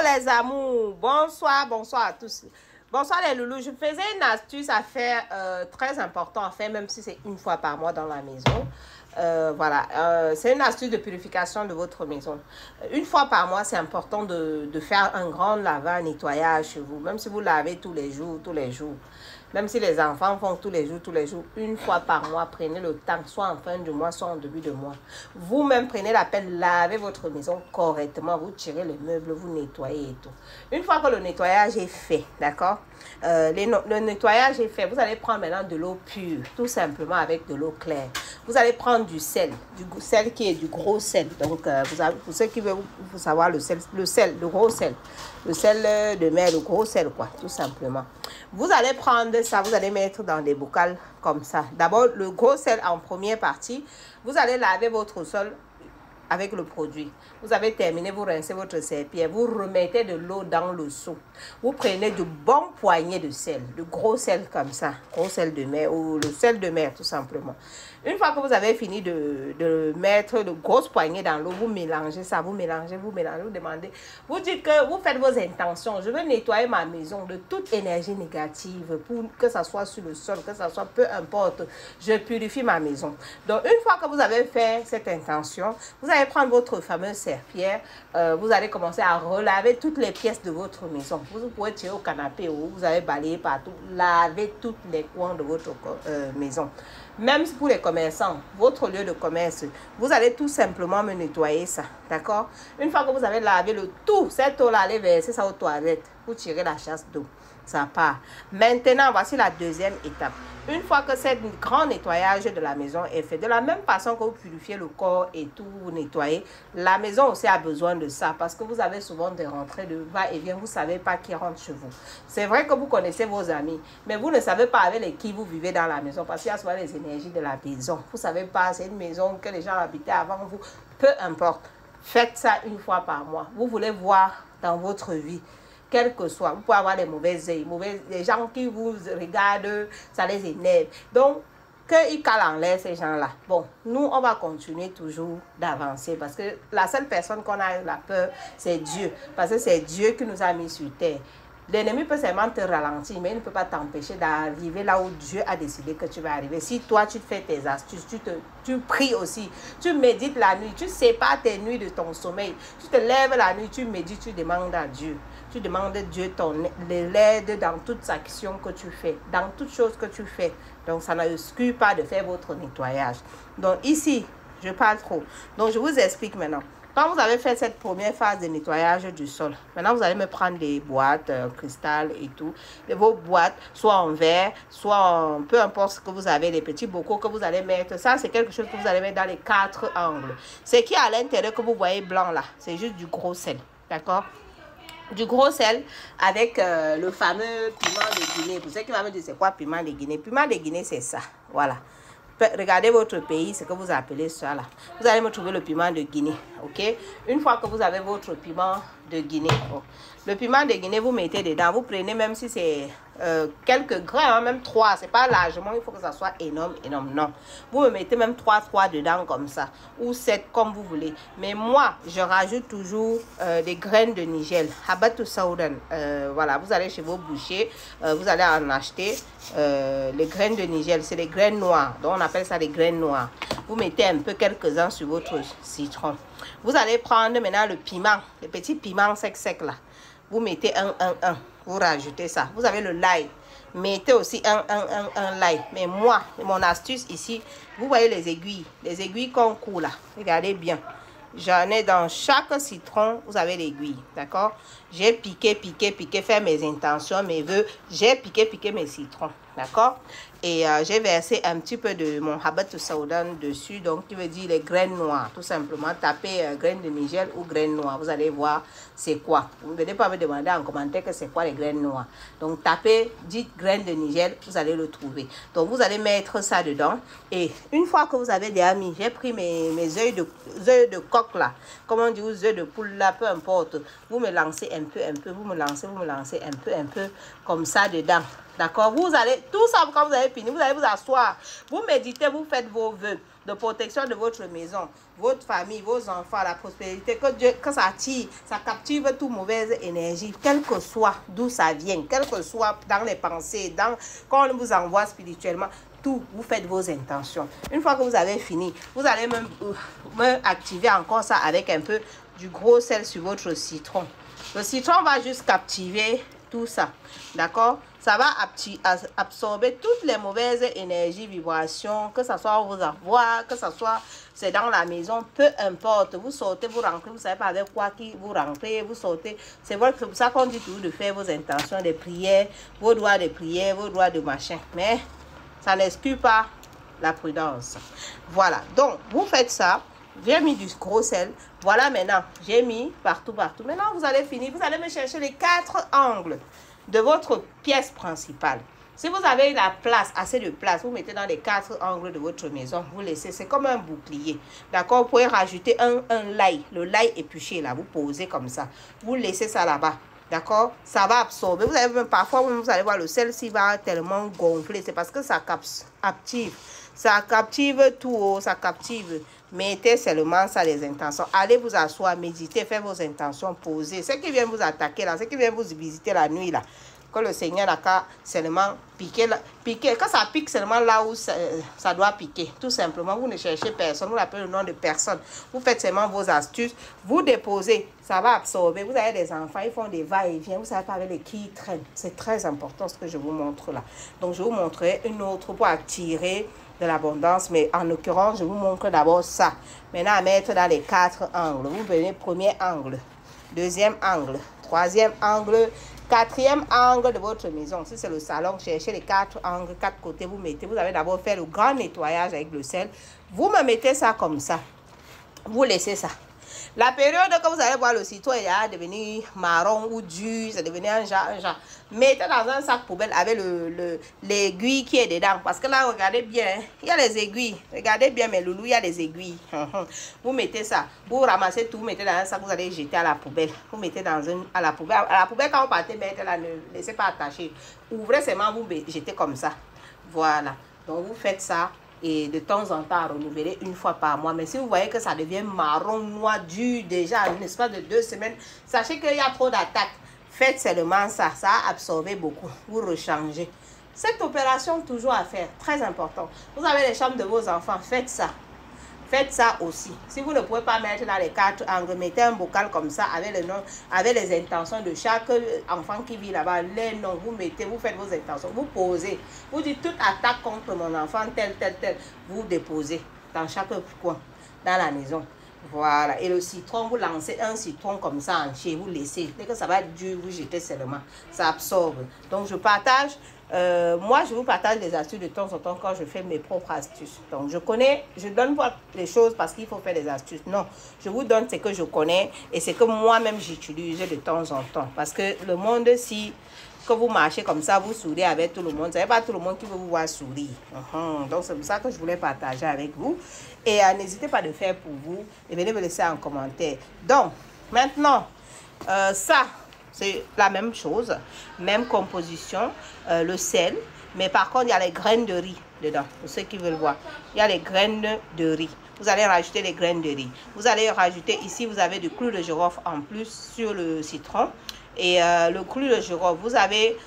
les amours, bonsoir, bonsoir à tous. Bonsoir les loulous, je faisais une astuce à faire très important à faire, même si c'est une fois par mois dans la maison. Voilà, c'est une astuce de purification de votre maison. Une fois par mois, c'est important de faire un grand lavage, nettoyage chez vous. Même si vous lavez tous les jours. Même si les enfants font tous les jours, une fois par mois, prenez le temps, soit en fin de mois, soit en début de mois. Vous-même prenez la peine, lavez votre maison correctement, vous tirez les meubles, vous nettoyez et tout. Une fois que le nettoyage est fait, d'accord, le nettoyage est fait, vous allez prendre maintenant de l'eau pure, tout simplement avec de l'eau claire. Vous allez prendre du sel qui est du gros sel. Donc, pour ceux qui veulent savoir le gros sel. Le sel de mer, le gros sel, quoi, tout simplement. Vous allez prendre ça, vous allez mettre dans des bocals comme ça. D'abord, le gros sel en première partie. Vous allez laver votre sol avec le produit. Vous avez terminé, vous rincez votre serpillère, vous remettez de l'eau dans le seau. Vous prenez de bons poignées de sel, de gros sel comme ça, gros sel de mer ou le sel de mer tout simplement. Une fois que vous avez fini de mettre de grosses poignées dans l'eau, vous mélangez ça, vous mélangez, vous demandez, vous dites que vous faites vos intentions. Je veux nettoyer ma maison de toute énergie négative, pour que ça soit sur le sol, que ça soit peu importe, je purifie ma maison. Donc une fois que vous avez fait cette intention, vous allez prendre votre fameuse serpillère, vous allez commencer à relaver toutes les pièces de votre maison. Vous pouvez tirer au canapé ou vous allez balayer partout, laver tous les coins de votre maison. Même pour les commerçants, votre lieu de commerce, vous allez tout simplement me nettoyer ça, d'accord? Une fois que vous avez lavé le tout, cette eau-là, allez verser ça aux toilettes. Vous tirez la chasse d'eau, ça part. Maintenant, voici la deuxième étape. Une fois que ce grand nettoyage de la maison est fait, de la même façon que vous purifiez le corps et tout, vous nettoyez, la maison aussi a besoin de ça parce que vous avez souvent des rentrées de va-et-vient, vous ne savez pas qui rentre chez vous. C'est vrai que vous connaissez vos amis, mais vous ne savez pas avec qui vous vivez dans la maison parce qu'il y a souvent les énergies de la maison. Vous ne savez pas, c'est une maison que les gens habitaient avant vous, peu importe. Faites ça une fois par mois. Vous voulez voir dans votre vie, quel que soit, vous pouvez avoir les mauvais œils, les gens qui vous regardent, ça les énerve. Donc, qu'ils calent en l'air ces gens-là. Bon, nous, on va continuer toujours d'avancer parce que la seule personne qu'on a la peur, c'est Dieu. Parce que c'est Dieu qui nous a mis sur terre. L'ennemi peut seulement te ralentir, mais il ne peut pas t'empêcher d'arriver là où Dieu a décidé que tu vas arriver. Si toi, tu fais tes astuces, tu pries aussi, tu médites la nuit, tu sépares tes nuits de ton sommeil, tu te lèves la nuit, tu médites, tu demandes à Dieu. Tu demandes à Dieu l'aide dans toute action que tu fais, dans toute chose que tu fais. Donc, ça n'exclut pas de faire votre nettoyage. Donc, ici, je parle trop. Donc, je vous explique maintenant. Quand vous avez fait cette première phase de nettoyage du sol, maintenant vous allez me prendre des boîtes, cristal et tout. Et vos boîtes, soit en verre, soit en, peu importe ce que vous avez, les petits bocaux que vous allez mettre. Ça, c'est quelque chose que vous allez mettre dans les 4 angles. Ce qui est à l'intérieur que vous voyez blanc là, c'est juste du gros sel. D'accord? Du gros sel avec le fameux piment de Guinée. Pour ceux qui vont me dire c'est quoi piment de Guinée? Piment de Guinée, c'est ça. Voilà. Regardez votre pays, ce que vous appelez ça là. Vous allez me trouver le piment de Guinée, ok? Une fois que vous avez votre piment de Guinée, le piment de Guinée, vous mettez dedans. Vous prenez même si c'est quelques grains, hein, même 3. C'est pas largement, il faut que ça soit énorme, non. Vous me mettez même 3 dedans comme ça. Ou 7 comme vous voulez. Mais moi, je rajoute toujours des graines de Nigel. Habatu Saudan. Voilà, vous allez chez vos bouchers, vous allez en acheter les graines de Nigel. C'est les graines noires. Donc on appelle ça les graines noires. Vous mettez un peu quelques-uns sur votre citron. Vous allez prendre maintenant le piment, les petits piments secs là. Vous mettez un. Vous rajoutez ça. Vous avez le l'ail. Mettez aussi un l'ail. Mais moi, mon astuce ici, vous voyez les aiguilles qu'on coud là. Regardez bien. J'en ai dans chaque citron, vous avez l'aiguille, d'accord? J'ai piqué, fait mes intentions, mes vœux. J'ai piqué mes citrons, d'accord? Et j'ai versé un petit peu de mon Habatu Saudan dessus, donc qui veut dire les graines noires. Tout simplement, tapez graines de Nigel ou graines noires. Vous allez voir c'est quoi. Vous ne venez pas me demander en commentaire que c'est quoi les graines noires. Donc tapez, dites graines de Nigel, vous allez le trouver. Donc vous allez mettre ça dedans. Et une fois que vous avez déjà mis, j'ai pris mes œufs de coq là. Comment on dit, aux œufs de poule là, peu importe. Vous me lancez un peu, vous me lancez un peu comme ça dedans. D'accord? Vous allez, tout ça quand vous avez fini, vous allez vous asseoir. Vous méditez, vous faites vos vœux. de protection de votre maison, votre famille, vos enfants, la prospérité, que Dieu, que ça attire, ça captive toute mauvaise énergie, quel que soit d'où ça vient, quel que soit dans les pensées, quand on vous envoie spirituellement, tout, vous faites vos intentions. Une fois que vous avez fini, vous allez même activer encore ça avec un peu du gros sel sur votre citron. Le citron va juste captiver tout ça, d'accord? Ça va absorber toutes les mauvaises énergies, vibrations, que ce soit vos avoirs, que ce soit c'est dans la maison, peu importe. Vous sortez, vous rentrez, vous savez pas avec quoi qui vous rentrez, vous sortez. C'est pour ça qu'on dit toujours de faire vos intentions de prière, vos doigts de prière, vos doigts de machin. Mais ça n'exclut pas la prudence. Voilà, donc vous faites ça. J'ai mis du gros sel. Voilà, maintenant, j'ai mis partout. Maintenant, vous allez finir. Vous allez me chercher les 4 angles de votre pièce principale. Si vous avez la place, assez de place, vous mettez dans les 4 angles de votre maison. Vous laissez, c'est comme un bouclier. D'accord? Vous pouvez rajouter un l'ail. Le l'ail épluché, là, vous posez comme ça. Vous laissez ça là-bas. D'accord? Ça va absorber. Vous avez, parfois, vous allez voir le sel s'il va tellement gonfler. C'est parce que ça active. Ça captive tout haut, ça captive. Mettez seulement ça, les intentions. Allez vous asseoir, méditer, faire vos intentions, poser. Ceux qui viennent vous attaquer là, ceux qui viennent vous visiter la nuit là, que le Seigneur n'a qu'à seulement piquer, que ça pique seulement là où ça doit piquer. Tout simplement, vous ne cherchez personne, vous n'appelez le nom de personne. Vous faites seulement vos astuces, vous déposez, ça va absorber. Vous avez des enfants, ils font des va-et-vient, vous savez pas avec les qui ils traînent. C'est très important ce que je vous montre là. Donc, je vous montrerai une autre pour attirer de l'abondance, mais en l'occurrence, je vous montre d'abord ça. Maintenant, à mettre dans les 4 angles. Vous venez premier angle, deuxième angle, troisième angle, quatrième angle de votre maison. Si c'est le salon, cherchez les 4 angles, 4 côtés, vous mettez. Vous avez d'abord fait le grand nettoyage avec le sel. Vous me mettez ça comme ça. Vous laissez ça. La période que vous allez voir le citron il a devenu marron ou dur, c'est devenu un genre. Mettez dans un sac poubelle avec l'aiguille qui est dedans. Parce que là, regardez bien, il y a les aiguilles. Regardez bien, mes loulous, il y a les aiguilles. Vous mettez ça, vous ramassez tout, vous mettez dans un sac, vous allez jeter à la poubelle. Vous mettez à la poubelle. À la poubelle, quand vous partez, mettez là, ne laissez pas attacher. Ouvrez seulement, vous jetez comme ça. Voilà. Donc, vous faites ça. Et de temps en temps, renouveler une fois par mois. Mais si vous voyez que ça devient marron, noir, dur déjà, en espace de 2 semaines, sachez qu'il y a trop d'attaques. Faites seulement ça. Ça a absorbé beaucoup. Vous rechangez. Cette opération, toujours à faire. Très important. Vous avez les chambres de vos enfants. Faites ça. Faites ça aussi. Si vous ne pouvez pas mettre dans les 4 angles, mettez un bocal comme ça avec le nom, avec les intentions de chaque enfant qui vit là-bas. Les noms, vous mettez, vous faites vos intentions, vous posez. Vous dites toute attaque contre mon enfant, tel. Vous déposez dans chaque coin, dans la maison. Voilà. Et le citron, vous lancez un citron comme ça entier, vous laissez. Dès que ça va être dur, vous jetez seulement. Ça absorbe. Donc, je partage. Moi, je vous partage des astuces de temps en temps quand je fais mes propres astuces. Donc, je donne pas les choses parce qu'il faut faire des astuces. Non, je vous donne ce que je connais et ce que moi-même j'utilise de temps en temps. Parce que le monde, si que vous marchez comme ça, vous souriez avec tout le monde, ce n'est pas tout le monde qui veut vous voir sourire. Donc, c'est pour ça que je voulais partager avec vous. Et n'hésitez pas de faire pour vous et venez me laisser en commentaire. Donc, maintenant, ça... c'est la même chose, même composition, le sel. Mais par contre, il y a les graines de riz dedans, pour ceux qui veulent voir. Il y a les graines de riz. Vous allez rajouter les graines de riz. Vous allez rajouter, ici, vous avez du clou de girofle en plus sur le citron. Et le clou de girofle, vous avez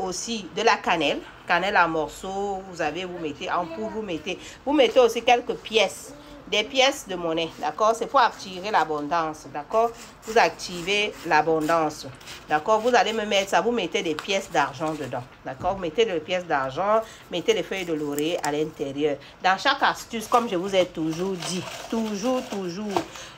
aussi de la cannelle. Cannelle en morceaux, vous mettez en poudre, vous mettez aussi quelques pièces. Des pièces de monnaie, d'accord? C'est pour attirer l'abondance, d'accord? Vous activez l'abondance, d'accord? Vous allez me mettre ça, vous mettez des pièces d'argent dedans, d'accord? Vous mettez des pièces d'argent, mettez des feuilles de laurier à l'intérieur. Dans chaque astuce, comme je vous ai toujours dit, toujours,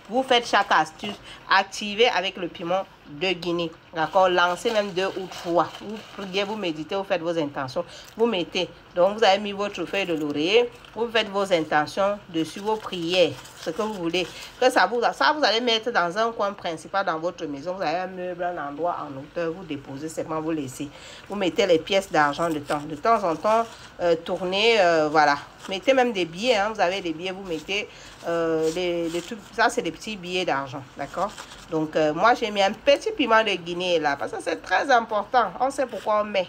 vous faites chaque astuce, activez avec le piment de Guinée, d'accord? Lancez même 2 ou 3. Vous priez, vous méditez, vous faites vos intentions, vous mettez. Donc, vous avez mis votre feuille de laurier, vous faites vos intentions dessus, vos prières, ce que vous voulez. Que ça, vous allez mettre dans un coin principal dans votre maison. Vous avez un meuble, un endroit en hauteur, vous déposez seulement, vous laissez. Vous mettez les pièces d'argent de temps en temps, tournez, voilà. Mettez même des billets, hein, vous avez des billets, vous mettez des trucs, ça c'est des petits billets d'argent, d'accord? Donc, moi j'ai mis un petit piment de Guinée là, parce que c'est très important. On sait pourquoi on met.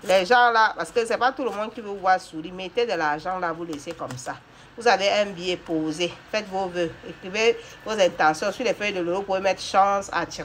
Les gens là, parce que c'est pas tout le monde qui veut voir sourire. Mettez de l'argent là, vous laissez comme ça. vous avez un billet posé. Faites vos vœux. Écrivez vos intentions sur les feuilles de l'eau. Vous pouvez mettre chance, attirance.